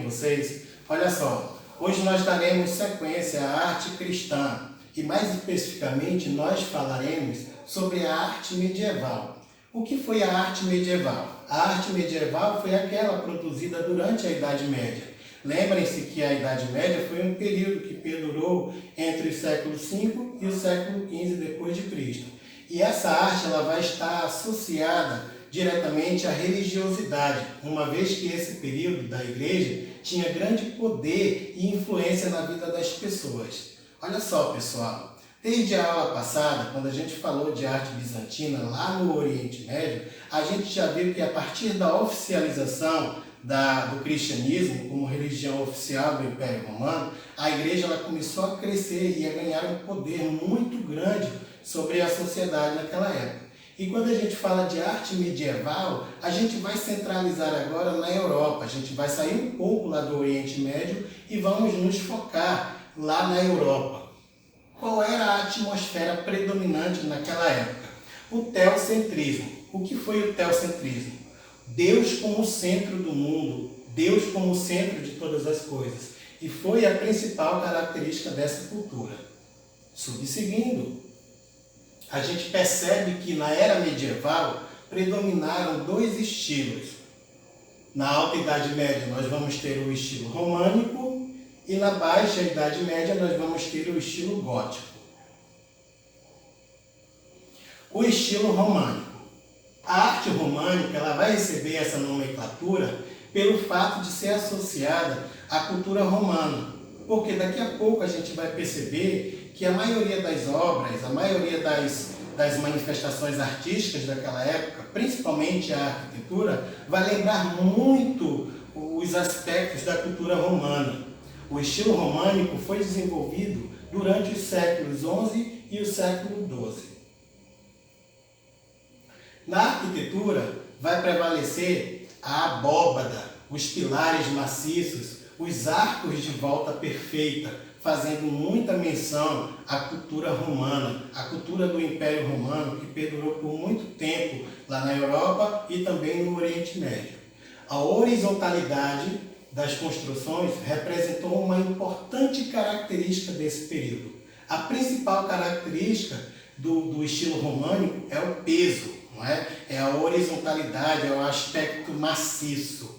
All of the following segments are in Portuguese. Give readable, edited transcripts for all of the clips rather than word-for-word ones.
com vocês? Olha só, hoje nós daremos sequência à arte cristã e mais especificamente nós falaremos sobre a arte medieval. O que foi a arte medieval? A arte medieval foi aquela produzida durante a Idade Média. Lembrem-se que a Idade Média foi um período que perdurou entre o século V e o século XV depois de Cristo. E essa arte ela vai estar associada diretamente à religiosidade, uma vez que esse período da igreja tinha grande poder e influência na vida das pessoas. Olha só, pessoal, desde a aula passada, quando a gente falou de arte bizantina lá no Oriente Médio, a gente já viu que a partir da oficialização do cristianismo como religião oficial do Império Romano, a igreja ela começou a crescer e a ganhar um poder muito grande sobre a sociedade naquela época. E quando a gente fala de arte medieval, a gente vai centralizar agora na Europa. A gente vai sair um pouco lá do Oriente Médio e vamos nos focar lá na Europa. Qual era a atmosfera predominante naquela época? O teocentrismo. O que foi o teocentrismo? Deus como centro do mundo, Deus como centro de todas as coisas. E foi a principal característica dessa cultura. Subseguindo, a gente percebe que na era medieval predominaram dois estilos. Na Alta Idade Média nós vamos ter o estilo românico e na Baixa Idade Média nós vamos ter o estilo gótico. O estilo românico. A arte românica ela vai receber essa nomenclatura pelo fato de ser associada à cultura romana. Porque daqui a pouco a gente vai perceber que a maioria das obras, a maioria das manifestações artísticas daquela época, principalmente a arquitetura, vai lembrar muito os aspectos da cultura romana. O estilo românico foi desenvolvido durante os séculos XI e o século XII. Na arquitetura vai prevalecer a abóbada, os pilares maciços, os arcos de volta perfeita, fazendo muita menção à cultura romana, à cultura do Império Romano, que perdurou por muito tempo lá na Europa e também no Oriente Médio. A horizontalidade das construções representou uma importante característica desse período. A principal característica do estilo românico é o peso, não é? É a horizontalidade, é o aspecto maciço.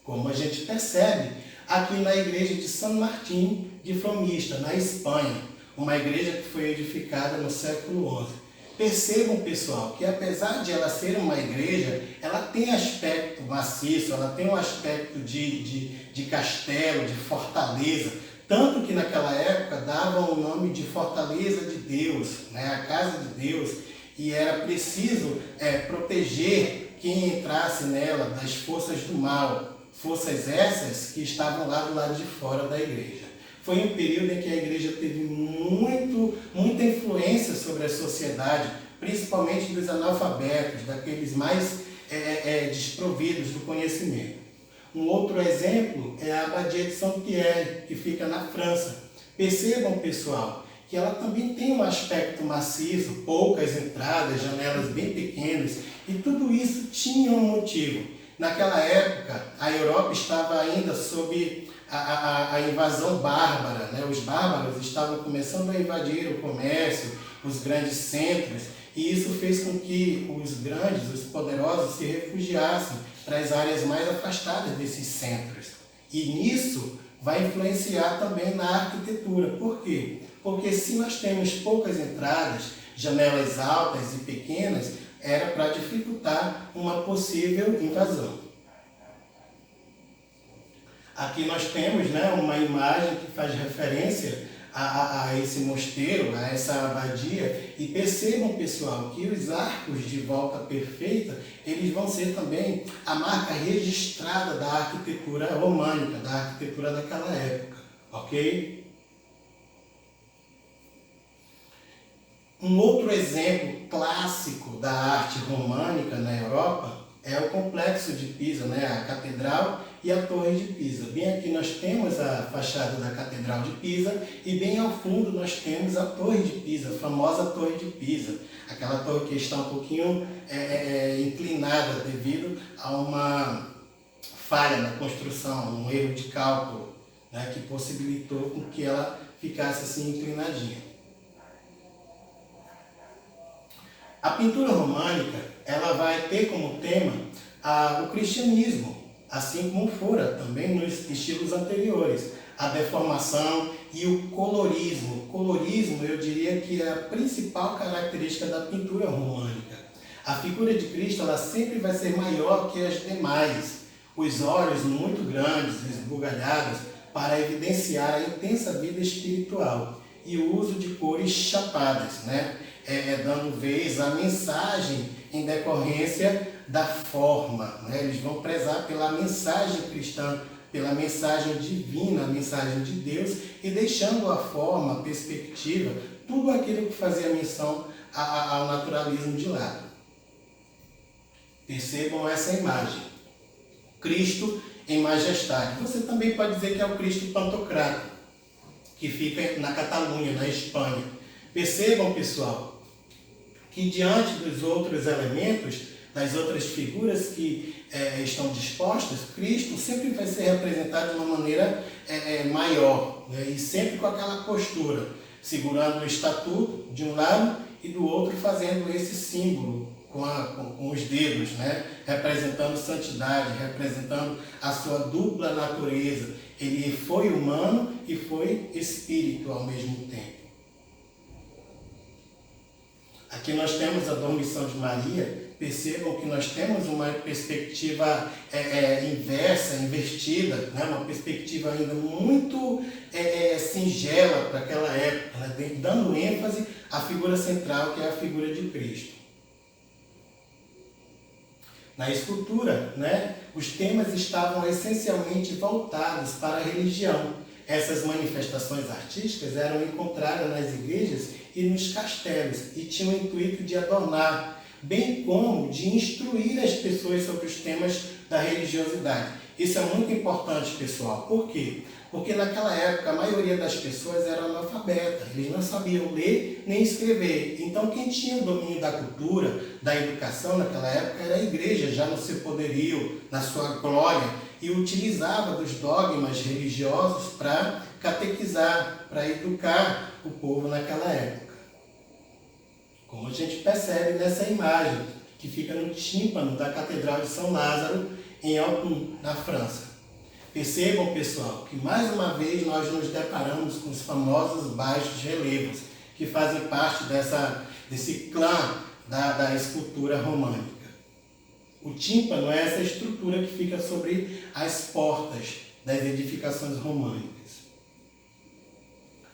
Como a gente percebe aqui na igreja de San Martín de Fromista, na Espanha, uma igreja que foi edificada no século XI. Percebam, pessoal, que apesar de ela ser uma igreja, ela tem aspecto maciço, ela tem um aspecto de castelo, de fortaleza, tanto que naquela época davam o nome de Fortaleza de Deus, né, a casa de Deus, e era preciso proteger quem entrasse nela das forças do mal. Forças essas que estavam lá do lado de fora da igreja. Foi um período em que a igreja teve muita influência sobre a sociedade, principalmente dos analfabetos, daqueles mais desprovidos do conhecimento. Um outro exemplo é a Abadia de Saint-Pierre, que fica na França. Percebam, pessoal, que ela também tem um aspecto maciço, poucas entradas, janelas bem pequenas, e tudo isso tinha um motivo. Naquela época, a Europa estava ainda sob a invasão bárbara, né? Os bárbaros estavam começando a invadir o comércio, os grandes centros, e isso fez com que os grandes, os poderosos, se refugiassem para as áreas mais afastadas desses centros. E nisso vai influenciar também na arquitetura. Por quê? Porque se nós temos poucas entradas, janelas altas e pequenas, era para dificultar uma possível invasão. Aqui nós temos, né, uma imagem que faz referência a esse mosteiro, a essa abadia, e percebam, pessoal, que os arcos de volta perfeita, eles vão ser também a marca registrada da arquitetura românica, da arquitetura daquela época, ok? Um outro exemplo clássico da arte românica na Europa é o Complexo de Pisa, né? A Catedral e a Torre de Pisa. Bem aqui nós temos a fachada da Catedral de Pisa e bem ao fundo nós temos a Torre de Pisa, a famosa Torre de Pisa. Aquela torre que está um pouquinho inclinada devido a uma falha na construção, um erro de cálculo, né, que possibilitou com que ela ficasse assim inclinadinha. A pintura românica, ela vai ter como tema o cristianismo, assim como fora também nos estilos anteriores, a deformação e o colorismo. O colorismo, eu diria que é a principal característica da pintura românica. A figura de Cristo, ela sempre vai ser maior que as demais. Os olhos muito grandes, esbugalhados, para evidenciar a intensa vida espiritual. E o uso de cores chapadas, né? Dando vez à mensagem em decorrência da forma, né? Eles vão prezar pela mensagem cristã, pela mensagem divina, a mensagem de Deus, e deixando a forma, a perspectiva, tudo aquilo que fazia menção ao naturalismo de lado. Percebam essa imagem. Cristo em majestade. Você também pode dizer que é o Cristo Pantocrator, que fica na Catalunha, na Espanha. Percebam, pessoal, que diante dos outros elementos, das outras figuras que estão dispostas, Cristo sempre vai ser representado de uma maneira maior, né? E sempre com aquela postura, segurando o estatuto de um lado e do outro fazendo esse símbolo com os dedos, né? Representando santidade, representando a sua dupla natureza. Ele foi humano e foi espírito ao mesmo tempo. Aqui nós temos a Dormição de Maria. Percebam que nós temos uma perspectiva inversa, invertida, né? Uma perspectiva ainda muito singela para aquela época, né? Dando ênfase à figura central, que é a figura de Cristo. Na escultura, né, os temas estavam essencialmente voltados para a religião. Essas manifestações artísticas eram encontradas nas igrejas e nos castelos e tinham o intuito de adornar, bem como de instruir as pessoas sobre os temas da religiosidade. Isso é muito importante, pessoal. Por quê? Porque naquela época a maioria das pessoas era analfabeta, eles não sabiam ler nem escrever. Então quem tinha o domínio da cultura, da educação naquela época era a igreja, já no seu poderio, na sua glória, e utilizava dos dogmas religiosos para catequizar, para educar o povo naquela época. Como a gente percebe nessa imagem, que fica no tímpano da Catedral de São Lázaro, em Autun, na França. Percebam, pessoal, que mais uma vez nós nos deparamos com os famosos baixos relevos, que fazem parte desse clã da escultura românica. O tímpano é essa estrutura que fica sobre as portas das edificações românicas.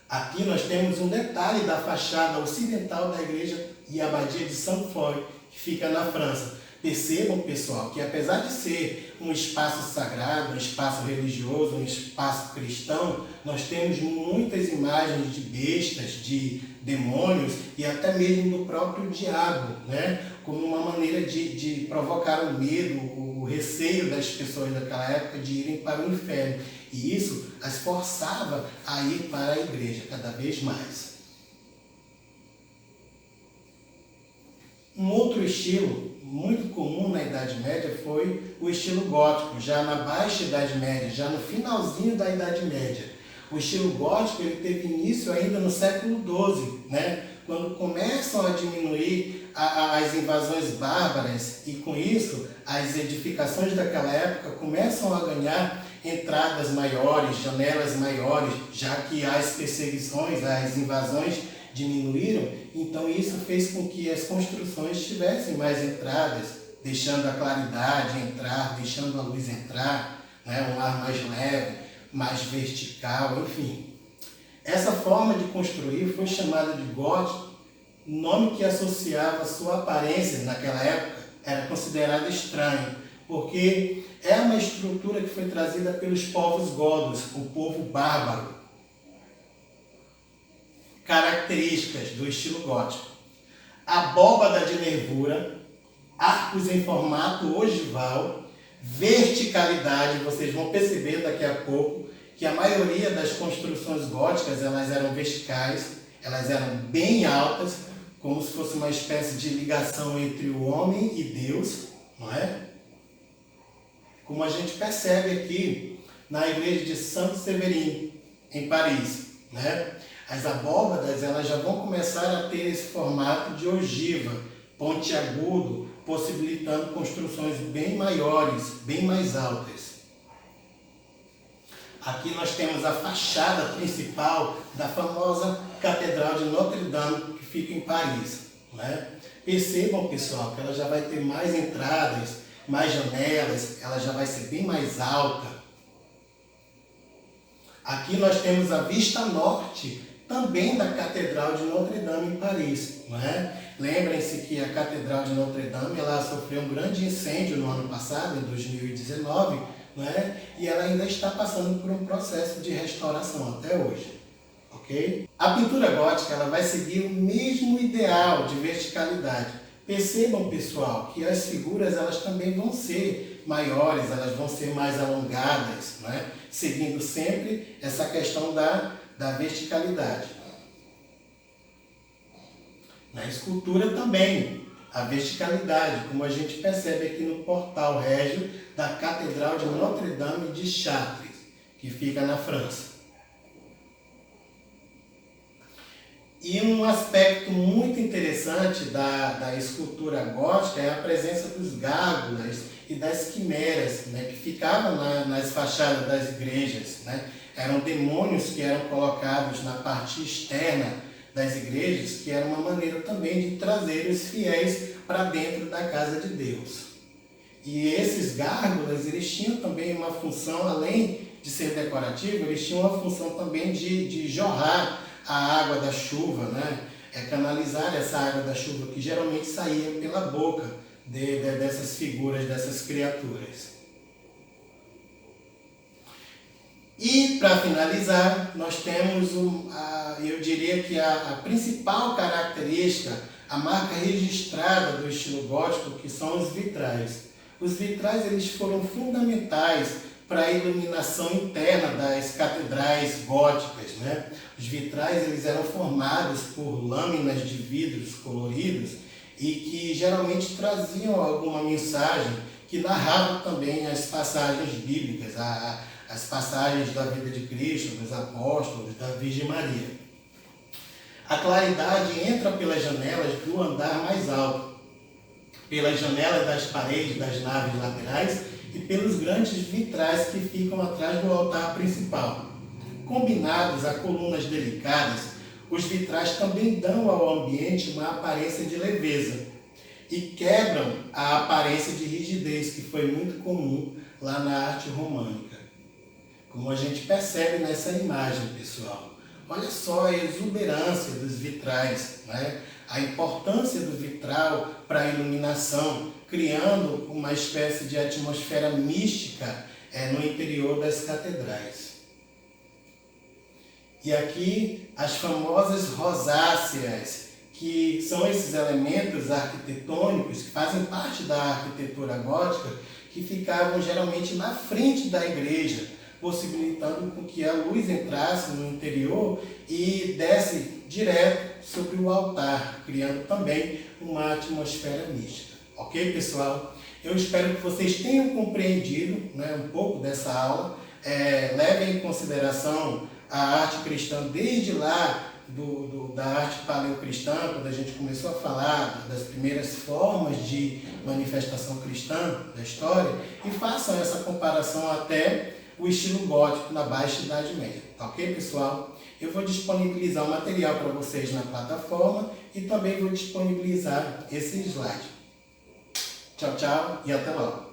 Aqui nós temos um detalhe da fachada ocidental da igreja e abadia de Saint-Foy, que fica na França. Percebam, pessoal, que apesar de ser um espaço sagrado, um espaço religioso, um espaço cristão, nós temos muitas imagens de bestas, de demônios e até mesmo do próprio diabo, né? Como uma maneira de provocar o medo, o receio das pessoas daquela época de irem para o inferno. E isso as forçava a ir para a igreja cada vez mais. Um outro estilo muito comum na Idade Média foi o estilo gótico, já na Baixa Idade Média, já no finalzinho da Idade Média. O estilo gótico ele teve início ainda no século XII, né? Quando começam a diminuir as invasões bárbaras e com isso as edificações daquela época começam a ganhar entradas maiores, janelas maiores, já que as perseguições, as invasões diminuíram, então isso fez com que as construções tivessem mais entradas, deixando a claridade entrar, deixando a luz entrar, né? Um ar mais leve, mais vertical, enfim. Essa forma de construir foi chamada de gótico, nome que associava a sua aparência naquela época era considerado estranho, porque é uma estrutura que foi trazida pelos povos godos, o povo bárbaro. Características do estilo gótico: abóbada de nervura, arcos em formato ogival, verticalidade. Vocês vão perceber daqui a pouco que a maioria das construções góticas elas eram verticais, elas eram bem altas, como se fosse uma espécie de ligação entre o homem e Deus, não é? como a gente percebe aqui na igreja de Santo Severino, em Paris, né? As abóbadas elas já vão começar a ter esse formato de ogiva, pontiagudo, possibilitando construções bem maiores, bem mais altas. Aqui nós temos a fachada principal da famosa Catedral de Notre-Dame, que fica em Paris, né? Percebam, pessoal, que ela já vai ter mais entradas, mais janelas, ela já vai ser bem mais alta. Aqui nós temos a vista norte também da Catedral de Notre-Dame em Paris, não é? Lembrem-se que a Catedral de Notre-Dame ela sofreu um grande incêndio no ano passado, em 2019, não é? E ela ainda está passando por um processo de restauração até hoje. Okay? A pintura gótica ela vai seguir o mesmo ideal de verticalidade. Percebam, pessoal, que as figuras elas também vão ser maiores, elas vão ser mais alongadas, né? Seguindo sempre essa questão da verticalidade. Na escultura também, a verticalidade, como a gente percebe aqui no portal régio da Catedral de Notre-Dame de Chartres, que fica na França. E um aspecto muito interessante da escultura gótica é a presença dos gárgulas e das quimeras, né, que ficavam nas fachadas das igrejas, né? Eram demônios que eram colocados na parte externa das igrejas, que era uma maneira também de trazer os fiéis para dentro da casa de Deus. E esses gárgulas, eles tinham também uma função, além de ser decorativo, eles tinham uma função também de jorrar a água da chuva, né? Canalizar essa água da chuva que geralmente saía pela boca dessas figuras, dessas criaturas. E para finalizar, nós temos, eu diria que a principal característica, a marca registrada do estilo gótico, que são os vitrais. Os vitrais eles foram fundamentais para a iluminação interna das catedrais góticas, né? Os vitrais eles eram formados por lâminas de vidros coloridos e que geralmente traziam alguma mensagem que narrava também as passagens bíblicas, as passagens da vida de Cristo, dos apóstolos, da Virgem Maria. A claridade entra pelas janelas do andar mais alto, pelas janelas das paredes das naves laterais e pelos grandes vitrais que ficam atrás do altar principal. Combinados a colunas delicadas, os vitrais também dão ao ambiente uma aparência de leveza e quebram a aparência de rigidez que foi muito comum lá na arte românica. Como a gente percebe nessa imagem, pessoal. Olha só a exuberância dos vitrais, né? A importância do vitral para a iluminação, criando uma espécie de atmosfera mística no interior das catedrais. E aqui as famosas rosáceas, que são esses elementos arquitetônicos que fazem parte da arquitetura gótica, que ficavam geralmente na frente da igreja, possibilitando com que a luz entrasse no interior e desse direto sobre o altar, criando também uma atmosfera mística. Ok, pessoal? Eu espero que vocês tenham compreendido, né, um pouco dessa aula. Levem em consideração a arte cristã desde lá da arte paleocristã, quando a gente começou a falar das primeiras formas de manifestação cristã da história, e façam essa comparação até o estilo gótico na Baixa Idade Média. Tá ok, pessoal? Eu vou disponibilizar o material para vocês na plataforma e também vou disponibilizar esse slide. Tchau, tchau e até logo!